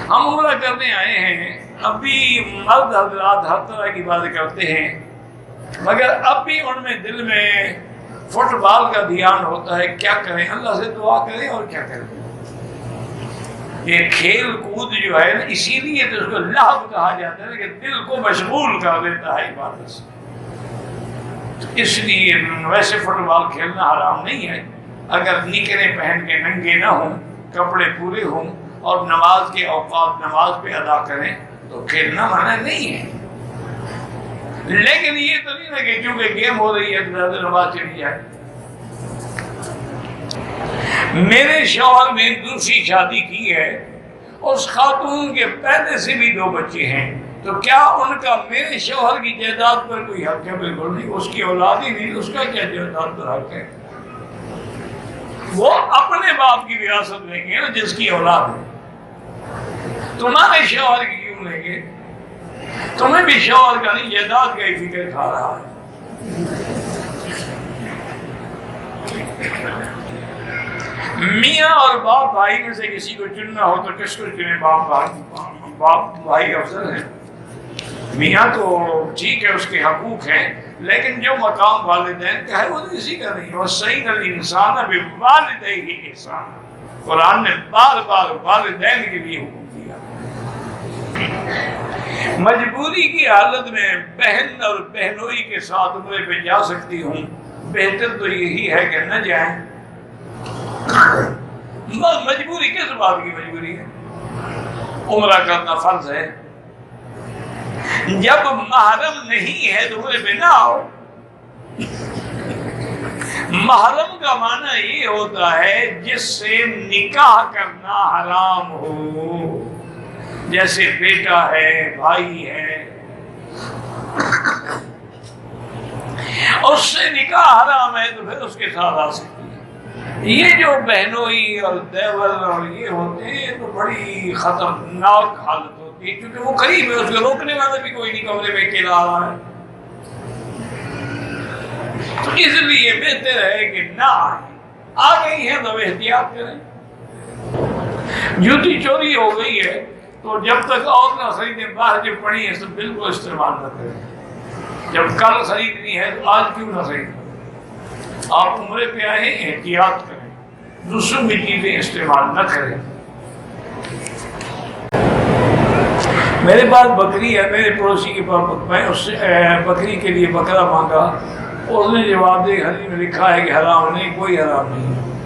ہم عمرہ کرنے آئے ہیں، ابھی مرد حضرات ہر طرح کی باتیں کرتے ہیں، مگر اب بھی ان میں دل میں فٹ بال کا دھیان ہوتا ہے. کیا کریں؟ اللہ سے دعا کریں اور کیا کریں. یہ کھیل کود جو ہے نا، اسی لیے تو اس کو لہو کہا جاتا ہے کہ دل کو مشغول کر دیتا ہے عبادت سے. اس لیے ویسے فٹ بال کھیلنا حرام نہیں ہے، اگر نکریں پہن کے ننگے نہ ہوں، کپڑے پورے ہوں اور نماز کے اوقات نماز پہ ادا کریں تو کھیلنا منع نہیں ہے. لیکن یہ تو نہیں نا کہ کیونکہ گیم ہو رہی ہے تو زیادہ نماز چلی جائے. میرے شوہر نے دوسری شادی کی ہے، اس خاتون کے پہلے سے بھی 2 بچے ہیں، تو کیا ان کا میرے شوہر کی جائیداد پر کوئی حق ہے؟ بالکل نہیں. اس کی اولاد ہی نہیں، اس کا کیا جائیداد پر حق ہے؟ وہ اپنے باپ کی وراثت لیں گے نا جس کی اولاد ہے. تمہارے شوہر کی کیوں لیں گے؟ تمہیں بھی شوہر کا نہیں، جائیداد کا ہی فکر کھا رہا ہے. میاں اور باپ بھائی میں سے کسی کو چننا ہو تو کس کو چنے؟ باپ بھائی افضل ہیں. میاں تو ٹھیک ہے، اس کے حقوق ہیں، لیکن جو مقام والدین کا ہے وہ تو کسی کا نہیں. وَوَصَّيْنَا الْإِنسَانَ بِوَالِدَيْهِ إِحْسَانًا، قرآن نے بار بار والدین کے لیے حکم دیا. مجبوری کی حالت میں بہن اور بہنوئی کے ساتھ عمرے پہ جا سکتی ہوں، بہتر تو یہی ہے کہ نہ جائیں. مجبوری کس بات کی مجبوری ہے؟ عمرہ کرنا فرض ہے. جب محرم نہیں ہے تو عمرے پہ نہ آؤ. محرم کا معنی یہ ہوتا ہے جس سے نکاح کرنا حرام ہو، جیسے بیٹا ہے، بھائی ہے، اس سے نکاح حرام ہے تو پھر اس کے ساتھ آ سکتی ہے. یہ جو بہنوئی اور دیور اور یہ ہوتے ہیں تو بڑی خطرناک حالت ہوتی ہے، کیونکہ وہ قریب ہے، اس کو روکنے والا بھی کوئی نہیں، کمرے میں اکیلا آ رہا ہے. تو اس لیے بہتر ہے کہ نہ آ گئی ہے تو احتیاط کریں. جوتی چوری ہو گئی ہے تو جب تک اور نہ خریدیں، باہر جو پڑی ہے تو بالکل استعمال نہ کریں. جب کل خریدنی ہے تو آج کیوں نہ خریدیں؟ آپ عمرے پہ آئے، احتیاط کریں، دوسروں کی چیزیں استعمال نہ کریں. میرے پاس بکری ہے، میرے پڑوسی کے پاس، میں اس سے بکری کے لیے بکرا مانگا، اس نے جواب دے حدیث میں لکھا ہے کہ حرام نہیں، کوئی حرام نہیں.